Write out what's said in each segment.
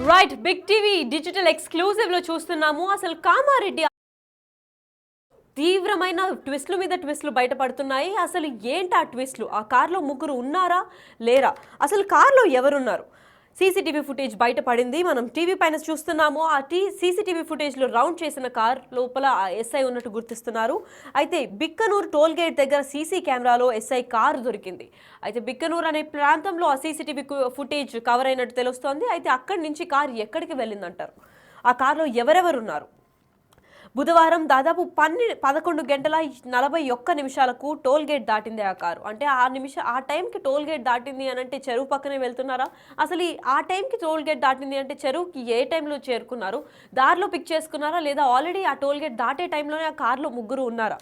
Right big TV digital exclusive లో చూస్తున్నాము. అసలు కామారెడ్డి తీవ్రమైన ట్విస్ట్ల మీద ట్విస్ట్లు బయటపడుతున్నాయి. అసలు ఏంటి ఆ ట్విస్ట్లు? ఆ కార్లో ముగ్గురు ఉన్నారా లేరా? అసలు కార్లో ఎవరున్నారు? సీసీటీవీ ఫుటేజ్ బయటపడింది. మనం టీవీ పైన చూస్తున్నాము. ఆ సీసీటీవీ ఫుటేజ్లో రౌండ్ చేసిన కార్ లోపల ఎస్ఐ ఉన్నట్టు గుర్తిస్తున్నారు. అయితే బిక్కనూరు టోల్ గేట్ దగ్గర సీసీ కెమెరాలో ఎస్ఐ కారు దొరికింది. అయితే బిక్కనూరు అనే ప్రాంతంలో ఆ సీసీటీవీ ఫుటేజ్ కవర్ అయినట్టు తెలుస్తోంది. అయితే అక్కడి నుంచి కారు ఎక్కడికి వెళ్ళిందంటారు? ఆ కార్లో ఎవరెవరు ఉన్నారు? బుధవారం దాదాపు 11 గంటల 41 నిమిషాలకు టోల్ గేట్ దాటింది ఆ కారు. అంటే ఆ టైంకి టోల్ గేట్ దాటింది అని అంటే చెరువు పక్కనే వెళ్తున్నారా? అసలు ఆ టైంకి టోల్ గేట్ దాటింది అంటే చెరువుకి ఏ టైంలో చేరుకున్నారు? దారిలో పిక్ చేసుకున్నారా లేదా ఆల్రెడీ ఆ టోల్ గేట్ దాటే టైంలోనే ఆ కార్లో ముగ్గురు ఉన్నారా?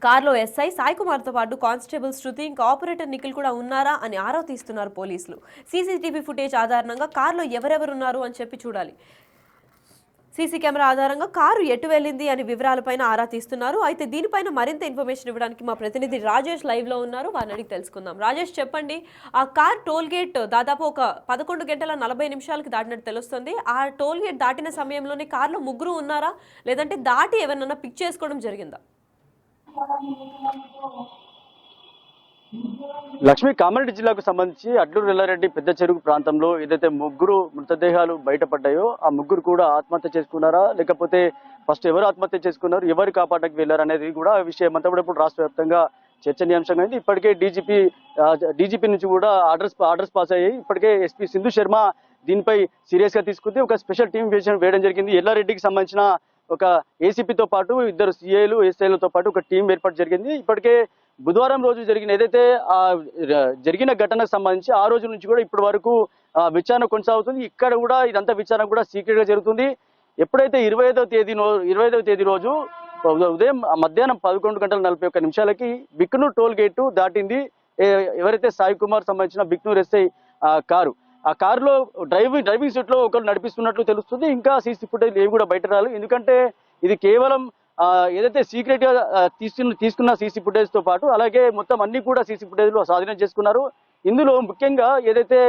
కార్లో ఎస్ఐ సాయి కుమార్తో పాటు కానిస్టేబుల్ శృతి ఇంకా ఆపరేటర్ నిఖిల్ కూడా ఉన్నారా అని ఆరా తీస్తున్నారు పోలీసులు. సీసీటీవీ ఫుటేజ్ ఆధారంగా కార్లో ఎవరెవరున్నారు అని చెప్పి చూడాలి. సీసీ కెమెరా ఆధారంగా కారు ఎటు వెళ్ళింది అనే వివరాలపైన ఆరా తీస్తున్నారు. అయితే దీనిపైన మరింత ఇన్ఫర్మేషన్ ఇవ్వడానికి మా ప్రతినిధి రాజేష్ లైవ్లో ఉన్నారు. వారిని అడిగి తెలుసుకుందాం. రాజేష్, చెప్పండి, ఆ కార్ టోల్ గేట్ దాదాపు ఒక 11 గంటల 40 నిమిషాలకి దాటినట్టు తెలుస్తుంది. ఆ టోల్ గేట్ దాటిన సమయంలోనే కార్లో ముగ్గురు ఉన్నారా, లేదంటే దాటి ఎవరినన్నా పిక్ చేసుకోవడం జరిగిందా? లక్ష్మీ కామారెడ్డి జిల్లాకు సంబంధించి అడ్లూరు ఎల్లారెడ్డి పెద్ద చెరువు ప్రాంతంలో ఏదైతే ముగ్గురు మృతదేహాలు బయటపడ్డాయో ఆ ముగ్గురు కూడా ఆత్మహత్య చేసుకున్నారా, లేకపోతే ఫస్ట్ ఎవరు ఆత్మహత్య చేసుకున్నారు, ఎవరు కాపాడడానికి వెళ్లారు అనేది కూడా విషయం అంతా కూడా ఇప్పుడు రాష్ట్ర వ్యాప్తంగా చర్చనీయాంశంగా అయింది. ఇప్పటికే డీజీపీ నుంచి కూడా ఆర్డర్స్ పాస్ అయ్యాయి. ఇప్పటికే ఎస్పీ సింధు శర్మ దీనిపై సీరియస్ గా తీసుకుంది. ఒక స్పెషల్ టీం వేయడం జరిగింది. ఎల్లారెడ్డికి సంబంధించిన ఒక ఏసీపీతో పాటు ఇద్దరు సిఐలు ఎస్ఐలతో పాటు ఒక టీం ఏర్పాటు జరిగింది. ఇప్పటికే బుధవారం రోజు ఏదైతే జరిగిన ఘటనకు సంబంధించి ఆ రోజు నుంచి కూడా ఇప్పటి వరకు విచారణ కొనసాగుతుంది. ఇక్కడ కూడా ఇదంతా విచారణ కూడా సీక్రెట్ గా జరుగుతుంది. ఎప్పుడైతే 25వ తేదీ రోజు ఉదయం మధ్యాహ్నం 11 గంటల 41 నిమిషాలకి బిక్కనూరు టోల్ గేట్ దాటింది ఎవరైతే సాయి కుమార్ సంబంధించిన బిక్కనూరు ఎస్ఐ కారు. ఆ కారులో డ్రైవింగ్ సీట్ లో ఒకరు నడిపిస్తున్నట్లు తెలుస్తుంది. ఇంకా సీసీ ఫుటేజ్ ఏవి కూడా బయట రాలేదు. ఎందుకంటే ఇది కేవలం ఏదైతే సీక్రెట్ గా తీసుకున్న సీసీ ఫుటేజ్ తో పాటు అలాగే మొత్తం అన్ని కూడా సీసీ ఫుటేజ్ లో స్వాధీనం చేసుకున్నారు. ఇందులో ముఖ్యంగా ఏదైతే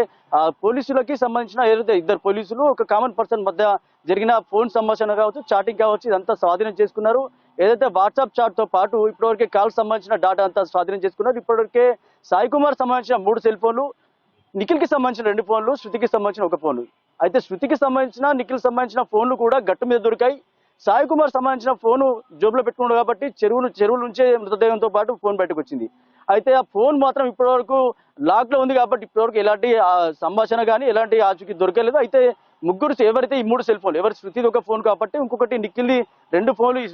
పోలీసులకి సంబంధించిన ఏదైతే ఇద్దరు పోలీసులు ఒక కామన్ పర్సన్ మధ్య జరిగిన ఫోన్ సంభాషణ కావచ్చు, చాటింగ్ కావచ్చు, ఇదంతా స్వాధీనం చేసుకున్నారు. ఏదైతే వాట్సాప్ చాట్ తో పాటు ఇప్పటివరకే కాల్ సంబంధించిన డేటా అంతా స్వాధీనం చేసుకున్నారు. ఇప్పటివరకే సాయి కుమార్ సంబంధించిన 3 సెల్ ఫోన్లు, నిఖిల్ కి సంబంధించిన 2 ఫోన్లు, శృతికి సంబంధించిన 1 ఫోన్. అయితే శృతికి సంబంధించిన నిఖిల్ సంబంధించిన ఫోన్లు కూడా గట్టు మీద దొరికాయి. సాయి కుమార్ సంబంధించిన ఫోను జోబులో పెట్టుకున్నాడు కాబట్టి చెరువు నుంచే మృతదేహంతో పాటు ఫోన్ బయటకు వచ్చింది. అయితే ఆ ఫోన్ మాత్రం ఇప్పటివరకు లాక్ లో ఉంది కాబట్టి ఇప్పటివరకు ఎలాంటి సంభాషణ కానీ ఎలాంటి ఆచూకీ దొరకలేదు. అయితే ముగ్గురు ఎవరైతే ఈ 3 సెల్ ఫోన్లు, ఎవరి శృతిది 1 ఫోన్ కాబట్టి ఇంకొకటి నిఖిల్ది 2 ఫోన్లు, ఈ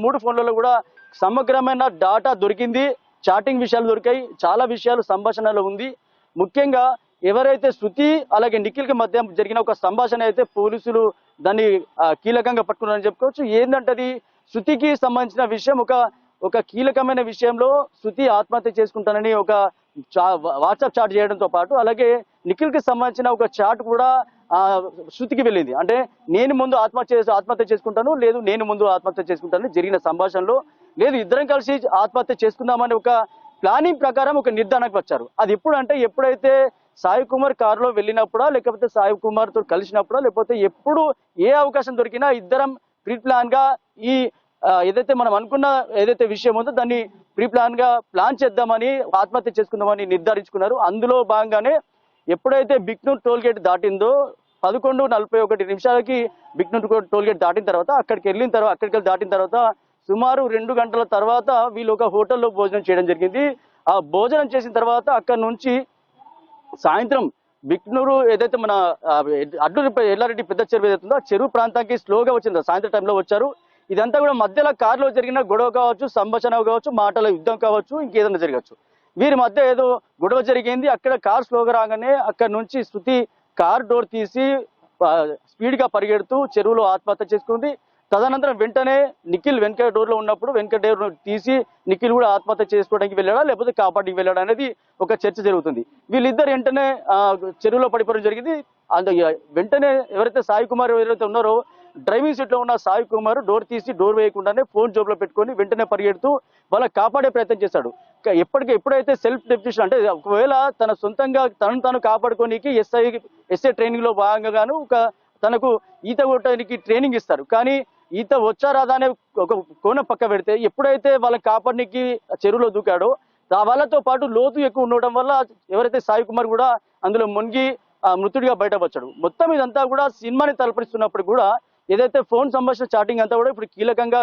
3 ఫోన్లలో కూడా సమగ్రమైన డాటా దొరికింది. చాటింగ్ విషయాలు దొరికాయి, చాలా విషయాలు సంభాషణలో ఉంది. ముఖ్యంగా ఎవరైతే శృతి అలాగే నిఖిల్ కి మధ్య జరిగిన ఒక సంభాషణ అయితే పోలీసులు దాన్ని కీలకంగా పట్టుకున్నారని చెప్పుకోవచ్చు. ఏంటంటే అది శృతికి సంబంధించిన విషయం, ఒక కీలకమైన విషయంలో శృతి ఆత్మహత్య చేసుకుంటానని ఒక వాట్సాప్ చాట్ చేయడంతో పాటు అలాగే నిఖిల్ కి సంబంధించిన ఒక చాట్ కూడా శృతికి వెళ్ళింది. అంటే నేను ముందు ఆత్మహత్య చేసుకుంటాను, లేదు నేను ముందు ఆత్మహత్య చేసుకుంటానని జరిగిన సంభాషణలో, లేదు ఇద్దరం కలిసి ఆత్మహత్య చేసుకుందామని ఒక ప్లానింగ్ ప్రకారం ఒక నిర్ధారణకు వచ్చారు. అది ఎప్పుడైతే సాయి కుమార్ కారులో వెళ్ళినప్పుడా, లేకపోతే సాయి కుమార్ తో కలిసినప్పుడా, లేకపోతే ఎప్పుడు ఏ అవకాశం దొరికినా ఇద్దరం ప్రీ ప్లాన్ గా ఈ ఏదైతే మనం అనుకున్న ఏదైతే విషయం ఉందో దాన్ని ప్రీ ప్లాన్ గా ప్లాన్ చేద్దామని ఆత్మహత్య చేసుకుందామని నిర్ధారించుకున్నారు. అందులో భాగంగానే ఎప్పుడైతే బిక్నూర్ టోల్ గేట్ దాటిందో 11:41 నిమిషాలకి బిక్నూర్ టోల్ గేట్ దాటిన తర్వాత అక్కడికి దాటిన తర్వాత సుమారు 2 గంటల తర్వాత వీళ్ళు ఒక హోటల్లో భోజనం చేయడం జరిగింది. ఆ భోజనం చేసిన తర్వాత అక్కడి నుంచి సాయంత్రం బిక్నూరు ఏదైతే మన అడ్లూరు ఎల్లారెడ్డి పెద్ద చెరువు ఏదైతుందో ఆ చెరువు ప్రాంతానికి స్లోగా వచ్చింది. సాయంత్రం టైంలో వచ్చారు. ఇదంతా కూడా మధ్యలో కారులో జరిగిన గొడవ కావచ్చు, సంభాషణ కావచ్చు, మాటల యుద్ధం కావచ్చు, ఇంకేదైనా జరగచ్చు. వీరి మధ్య ఏదో గొడవ జరిగింది. అక్కడ కారు స్లోగా రాగానే అక్కడ నుంచి శృతి కార్ డోర్ తీసి స్పీడ్ గా పరిగెడుతూ చెరువులో ఆత్మహత్య చేసుకుంది. తదనంతరం వెంటనే నిఖిల్ వెనక డోర్ లో ఉన్నప్పుడు వెనక డోర్ తీసి నిఖిల్ కూడా ఆత్మహత్య చేసుకోవడానికి వెళ్ళాడా లేకపోతే కాపాడికి వెళ్ళాడా అనేది ఒక చర్చ జరుగుతుంది. వీళ్ళిద్దరు వెంటనే చెరువులో పడిపోవడం జరిగింది. వెంటనే ఎవరైతే సాయి కుమార్ ఎవరైతే ఉన్నారో డ్రైవింగ్ సీట్ లో ఉన్న సాయి కుమార్ డోర్ వేయకుండానే ఫోన్ జోబులో పెట్టుకొని వెంటనే పరిగెడుతూ వాళ్ళకి కాపాడే ప్రయత్నం చేశాడు. ఎప్పుడైతే సెల్ఫ్ డెఫినేషన్ అంటే ఒకవేళ తన సొంతంగా తనను తాను కాపాడుకోనికి ఎస్ఐ ట్రైనింగ్ లో భాగంగాను తనకు ఈత కొట్టడానికి ట్రైనింగ్ ఇస్తారు. కానీ ఈత వచ్చా రాదా అనే ఒక కోణం పక్క పెడితే ఎప్పుడైతే వాళ్ళని కాపాడడానికి చెరువులో దూకాడో వాళ్ళతో పాటు లోతు ఎక్కువ ఉండడం వల్ల ఎవరైతే సాయి కుమార్ కూడా అందులో మునిగి మృతుడిగా బయటపడ్డాడు. మొత్తం ఇదంతా కూడా సినిమాని తలపరిస్తున్నప్పుడు కూడా ఏదైతే ఫోన్ సంభాషణ చాటింగ్ అంతా కూడా ఇప్పుడు కీలకంగా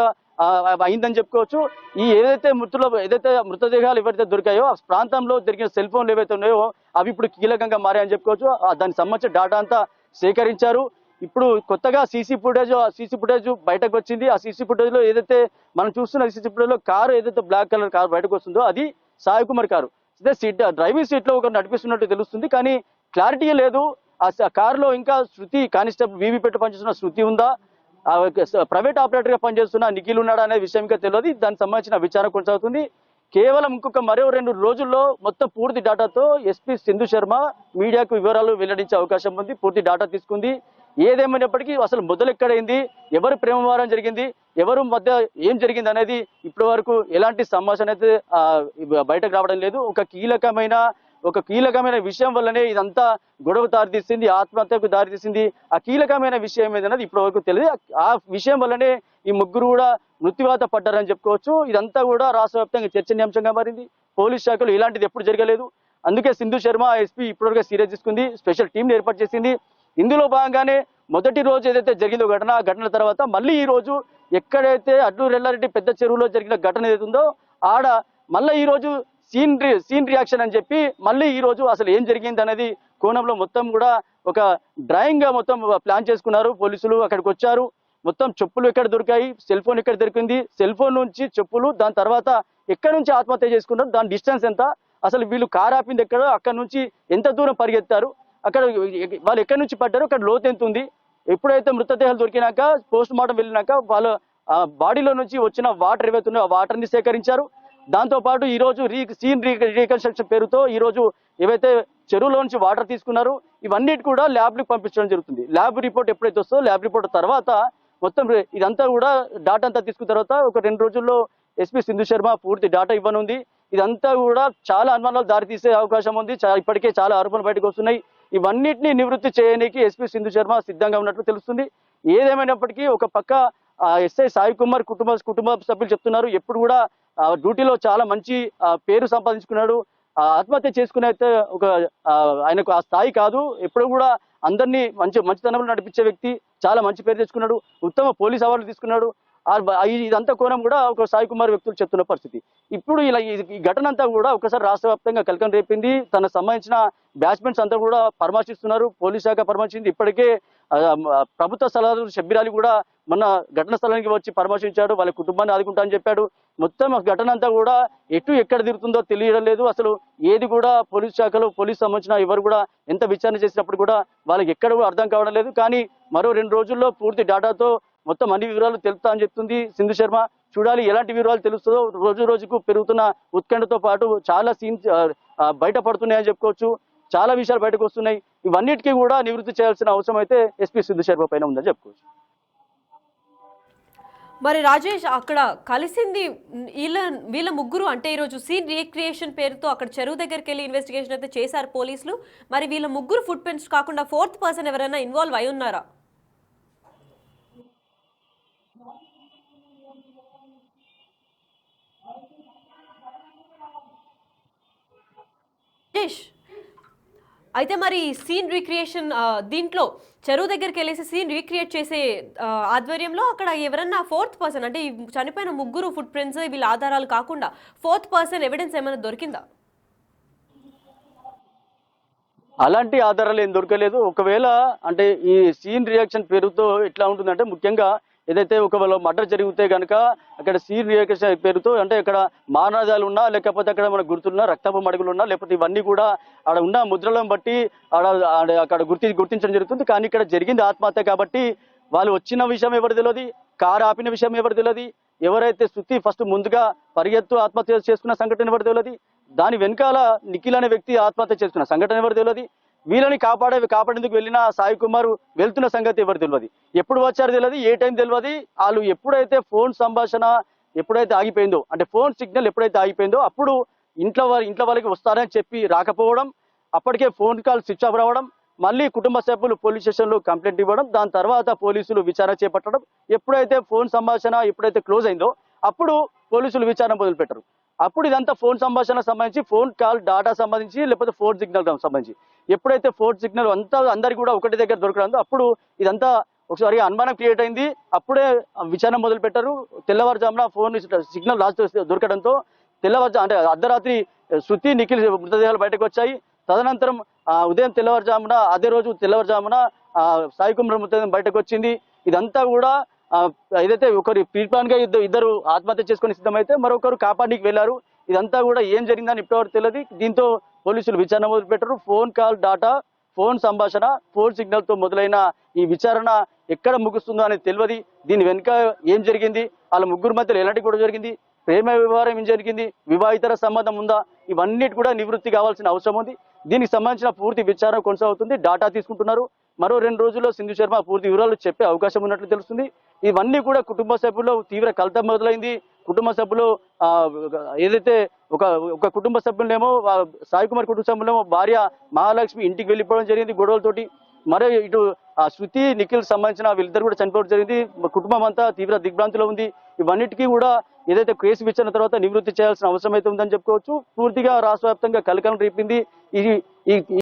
అయిందని చెప్పుకోవచ్చు. ఏదైతే మృతదేహాలు ఎవరైతే దొరికాయో ఆ ప్రాంతంలో దొరికిన సెల్ ఫోన్లు ఏవైతే ఉన్నాయో అవి ఇప్పుడు కీలకంగా మారాయని చెప్పుకోవచ్చు. దానికి సంబంధించిన డేటా అంతా సేకరించారు. ఇప్పుడు కొత్తగా సీసీ ఫుటేజ్ బయటకు వచ్చింది. ఆ సీసీ ఫుటేజ్ లో ఏదైతే మనం చూస్తున్న సీసీ ఫుటేజ్ లో కారు ఏదైతే బ్లాక్ కలర్ కారు బయటకు వస్తుందో అది Sai Kumar car. Driving seat లో ఒకరు నడిపిస్తున్నట్టు తెలుస్తుంది, కానీ క్లారిటీ లేదు. ఆ కారులో ఇంకా కానిస్టేబుల్ వీవీపేట పనిచేస్తున్న శృతి ఉందా, ప్రైవేట్ ఆపరేటర్ గా పనిచేస్తున్న నిఖిల్ ఉన్నాడా అనే విషయం ఇంకా తెలియదు. దానికి సంబంధించిన విచారణ కొనసాగుతుంది. కేవలం మరో 2 రోజుల్లో మొత్తం పూర్తి డేటాతో ఎస్పీ సింధు శర్మ మీడియాకు వివరాలు వెల్లడించే అవకాశం ఉంది. పూర్తి డేటా తీసుకుంది. ఏదేమైనప్పటికీ అసలు మొదలు ఎక్కడైంది, ఎవరు ప్రేమ వ్యవహారం జరిగింది, ఎవరు మధ్య ఏం జరిగింది అనేది ఇప్పటి వరకు ఎలాంటి సంభాషణ అయితే బయటకు రావడం లేదు. ఒక కీలకమైన విషయం వల్లనే ఇదంతా గొడవ దారితీసింది, ఆత్మహత్యకు దారితీసింది. ఆ కీలకమైన విషయం ఏదన్నది ఇప్పటి వరకు తెలియదు. ఆ విషయం వల్లనే ఈ ముగ్గురు కూడా మృత్యువాత పడ్డారని చెప్పుకోవచ్చు. ఇదంతా కూడా రాష్ట్ర వ్యాప్తంగా చర్చనీయాంశంగా మారింది. పోలీస్ శాఖలో ఇలాంటిది ఎప్పుడు జరగలేదు. అందుకే సింధు శర్మ ఎస్పీ ఇప్పటివరకు సీరియస్ తీసుకుంది, స్పెషల్ టీంని ఏర్పాటు చేసింది. ఇందులో భాగంగానే మొదటి రోజు ఏదైతే జరిగిందో ఘటన తర్వాత మళ్ళీ ఈ రోజు ఎక్కడైతే అడ్లూరు ఎల్లారెడ్డి పెద్ద చెరువులో జరిగిన ఘటన ఏదైతుందో ఆడ మళ్ళీ ఈ రోజు సీన్ రియాక్షన్ అని చెప్పి మళ్ళీ ఈ రోజు అసలు ఏం జరిగింది అనేది కోణంలో మొత్తం కూడా ఒక డ్రాయింగ్ గా మొత్తం ప్లాన్ చేసుకున్నారు. పోలీసులు అక్కడికి వచ్చారు. మొత్తం చెప్పులు ఎక్కడ దొరికాయి, సెల్ ఫోన్ ఎక్కడ దొరికింది, సెల్ ఫోన్ నుంచి చెప్పులు, దాని తర్వాత ఎక్కడి నుంచి ఆత్మహత్య చేసుకున్నారు, దాని డిస్టెన్స్ ఎంత, అసలు వీళ్ళు కారు ఆపింది ఎక్కడో అక్కడ నుంచి ఎంత దూరం పరిగెత్తారు, అక్కడ వాళ్ళు ఎక్కడి నుంచి పడ్డారు, అక్కడ లోతు ఎంత ఉంది. ఎప్పుడైతే మృతదేహాలు దొరికినాక పోస్ట్ మార్టం వెళ్ళినాక వాళ్ళ బాడీలో నుంచి వచ్చిన వాటర్ ఏవైతే ఉన్నాయో ఆ వాటర్ ని సేకరించారు. దాంతో పాటు ఈ రోజు సీన్ రీకన్స్ట్రక్షన్ పేరుతో ఈ రోజు ఏవైతే చెరువులో నుంచి వాటర్ తీసుకున్నారు ఇవన్నిటి కూడా ల్యాబ్ కి పంపించడం జరుగుతుంది. ల్యాబ్ రిపోర్ట్ ఎప్పుడైతే వస్తుందో ల్యాబ్ రిపోర్ట్ తర్వాత మొత్తం ఇదంతా కూడా డాటా అంతా తీసుకున్న తర్వాత ఒక 2 రోజుల్లో ఎస్పీ సింధు శర్మ పూర్తి డాటా ఇవ్వనుంది. ఇదంతా కూడా చాలా అనుమానాలు దారితీసే అవకాశం ఉంది. ఇప్పటికే చాలా ఆరోపణలు బయటకు వస్తున్నాయి. ఇవన్నిటిని నివృత్తి చేయడానికి ఎస్పీ సింధు శర్మ సిద్ధంగా ఉన్నట్లు తెలుస్తుంది. ఏదేమైనప్పటికీ ఒక పక్క ఎస్ఐ సాయి కుమార్ కుటుంబ సభ్యులు చెప్తున్నారు ఎప్పుడు కూడా డ్యూటీలో చాలా మంచి పేరు సంపాదించుకున్నాడు. ఆత్మహత్య చేసుకునే అయితే ఆయనకు ఆ స్థాయి కాదు. ఎప్పుడు కూడా అందరినీ మంచితనంలో నడిపించే వ్యక్తి, చాలా మంచి పేరు తెచ్చుకున్నాడు, ఉత్తమ పోలీస్ అవార్డులు తీసుకున్నాడు. ఇదంతా కోణం కూడా ఒక సాయి కుమార్ వ్యక్తులు చెప్తున్న పరిస్థితి. ఇప్పుడు ఈ ఘటన అంతా కూడా ఒకసారి రాష్ట్ర వ్యాప్తంగా కలకలం రేపింది. తనకు సంబంధించిన బ్యాచ్మెంట్స్ అంతా కూడా పరామర్శిస్తున్నారు. పోలీస్ శాఖ పరామర్శించింది. ఇప్పటికే ప్రభుత్వ సలహాదారు షబ్బీర్ అలీ కూడా మొన్న ఘటన స్థలానికి వచ్చి పరామర్శించాడు, వాళ్ళ కుటుంబాన్ని ఆదుకుంటా అని చెప్పాడు. మొత్తం ఘటన అంతా కూడా ఎక్కడ తిరుగుతుందో తెలియడం లేదు. అసలు ఏది కూడా పోలీస్ శాఖలో పోలీస్ సంబంధించిన ఎవరు కూడా ఎంత విచారణ చేసినప్పుడు కూడా వాళ్ళకి ఎక్కడ కూడా అర్థం కావడం లేదు. కానీ మరో 2 రోజుల్లో పూర్తి డేటాతో మొత్తం అన్ని వివరాలు తెలుపుతా అని చెప్తుంది సింధు శర్మ. చూడాలి ఎలాంటి వివరాలు తెలుస్తుందో. రోజుకు పెరుగుతున్న ఉత్కంఠతో పాటు చాలా సీన్స్ బయటపడుతున్నాయని చెప్పుకోవచ్చు. చాలా విషయాలు బయటకు వస్తున్నాయి. ఇవన్నిటికీ కూడా నివృత్తి చేయాల్సిన అవసరం అయితే ఎస్పీ సింధు శర్మ పైన ఉందని చెప్పుకోవచ్చు. మరి రాజేష్, అక్కడ కలిసింది వీళ్ళ ముగ్గురు అంటే ఈరోజు సీన్ రీక్రియేషన్ పేరుతో అక్కడ చెరువు దగ్గరికి వెళ్ళి ఇన్వెస్టిగేషన్ అయితే చేశారు పోలీసులు. మరి వీళ్ళ ముగ్గురు ఫుట్ ప్రింట్స్ కాకుండా 4th పర్సన్ ఎవరైనా ఇన్వాల్వ్ అయి ఉన్నారా? అయితే మరి సీన్ రీక్రియేషన్ దీంట్లో చెరువు దగ్గరికి వెళ్ళేసి సీన్ రీక్రియేట్ చేసే ఆధ్వర్యంలో అక్కడ ఎవరన్నా 4th పర్సన్ అంటే ఈ చనిపోయిన ముగ్గురు ఫుట్ ప్రింట్స్ వీళ్ళ ఆధారాలు కాకుండా 4th పర్సన్ ఎవిడెన్స్ ఏమైనా దొరికిందా? అలాంటి ఆధారాలు ఏం దొరకలేదు. ఒకవేళ అంటే ఈ సీన్ రియాక్షన్ పేరుతో ఎట్లా ఉంటుందంటే ముఖ్యంగా ఏదైతే ఒకవేళ మర్డర్ జరిగితే కనుక అక్కడ సీన్ రియాక్షన్ పేరుతో అంటే అక్కడ మానదాలు ఉన్నా లేకపోతే అక్కడ మన గుర్తులున్నా రక్తపు మడుగులు ఉన్నా లేకపోతే ఇవన్నీ కూడా ఆడ ఉన్న ముద్రలను బట్టి అక్కడ గుర్తించడం జరుగుతుంది. కానీ ఇక్కడ జరిగింది ఆత్మహత్య కాబట్టి వాళ్ళు వచ్చిన విషయం ఎవరు తెలియదు, కారు ఆపిన విషయం ఎవరు తెలియదు, ఎవరైతే శృతి ఫస్ట్ ముందుగా పరిగెత్తు ఆత్మహత్య చేసుకున్న సంఘటన ఎవరు తెలియదు, దాని వెనకాల నిఖిల్ అనే వ్యక్తి ఆత్మహత్య చేసుకున్న సంఘటన ఎవరు తెలియదు, వీళ్ళని కాపాడేందుకు వెళ్ళిన సాయి కుమార్ వెళ్తున్న సంగతి ఎవరు తెలియదు, ఎప్పుడు వచ్చారు తెలియదు, ఏ టైం తెలియదు. వాళ్ళు ఎప్పుడైతే ఫోన్ సంభాషణ ఎప్పుడైతే ఆగిపోయిందో అంటే ఫోన్ సిగ్నల్ ఎప్పుడైతే ఆగిపోయిందో అప్పుడు ఇంట్లో వాళ్ళకి వస్తారని చెప్పి రాకపోవడం, అప్పటికే ఫోన్ కాల్ స్విచ్ ఆఫ్ రావడం, మళ్ళీ కుటుంబ సభ్యులు పోలీస్ స్టేషన్లో కంప్లైంట్ ఇవ్వడం, దాని తర్వాత పోలీసులు విచారణ చేపట్టడం. ఎప్పుడైతే ఫోన్ సంభాషణ ఎప్పుడైతే క్లోజ్ అయిందో అప్పుడు పోలీసులు విచారణ మొదలుపెట్టారు. అప్పుడు ఇదంతా ఫోన్ సంభాషణ సంబంధించి, ఫోన్ కాల్ డాటా సంబంధించి, లేకపోతే ఫోన్ సిగ్నల్ సంబంధించి, ఎప్పుడైతే ఫోన్ సిగ్నల్ అంతా అందరికి కూడా ఒకటి దగ్గర దొరకడంతో అప్పుడు ఇదంతా ఒకసారి అనుమానం క్రియేట్ అయింది. అప్పుడే విచారణ మొదలు పెట్టారు. తెల్లవారుజామున ఫోన్ సిగ్నల్ లాస్ట్ దొరకడంతో అంటే అర్ధరాత్రి శృతి, నిఖిల్ మృతదేహాలు బయటకు వచ్చాయి. తదనంతరం ఉదయం అదే రోజు తెల్లవారుజామున సాయి కుమార్ మృతదేహం బయటకు వచ్చింది. ఇదంతా కూడా ఏదైతే ఒకరి ప్రీప్లాన్ గా ఇద్దరు ఆత్మహత్య చేసుకుని సిద్ధమైతే మరొకరు కాపాడడానికి వెళ్లారు. ఇదంతా కూడా ఏం జరిగిందని ఇప్పటివరకు తెలియదు. దీంతో పోలీసులు విచారణ మొదలు పెట్టారు. ఫోన్ కాల్ డాటా, ఫోన్ సంభాషణ, ఫోన్ సిగ్నల్ తో మొదలైన ఈ విచారణ ఎక్కడ ముగుస్తుందో అనేది తెలియదు. దీని వెనుక ఏం జరిగింది, వాళ్ళ ముగ్గురు మధ్యలో ఎలాంటి కూడా జరిగింది, ప్రేమ వ్యవహారం ఏం జరిగింది, వివాహితర సంబంధం ఉందా, ఇవన్నిటి కూడా నివృత్తి కావాల్సిన అవసరం ఉంది. దీనికి సంబంధించిన పూర్తి విచారణ కొనసాగుతుంది. డాటా తీసుకుంటున్నారు. మరో 2 రోజుల్లో సింధు శర్మ పూర్తి వివరాలు చెప్పే అవకాశం ఉన్నట్లు తెలుస్తుంది. ఇవన్నీ కూడా కుటుంబ సభ్యుల్లో తీవ్ర కలత మొదలైంది. కుటుంబ సభ్యులు ఏదైతే ఒక కుటుంబ సభ్యులేమో సాయి కుమార్ కుటుంబ సభ్యులేమో భార్య మహాలక్ష్మి ఇంటికి వెళ్ళిపోవడం జరిగింది గొడవలతోటి. మరో ఇటు శృతి, నిఖిల్ సంబంధించిన వీళ్ళిద్దరు కూడా చనిపోవడం జరిగింది. కుటుంబం అంతా తీవ్ర దిగ్భ్రాంతిలో ఉంది. ఇవన్నిటికీ కూడా ఏదైతే కేసు విచారణ తర్వాత నివృత్తి చేయాల్సిన అవసరం అయితే ఉందని చెప్పుకోవచ్చు. పూర్తిగా రాష్ట్ర వ్యాప్తంగా కలకలం రేపింది ఈ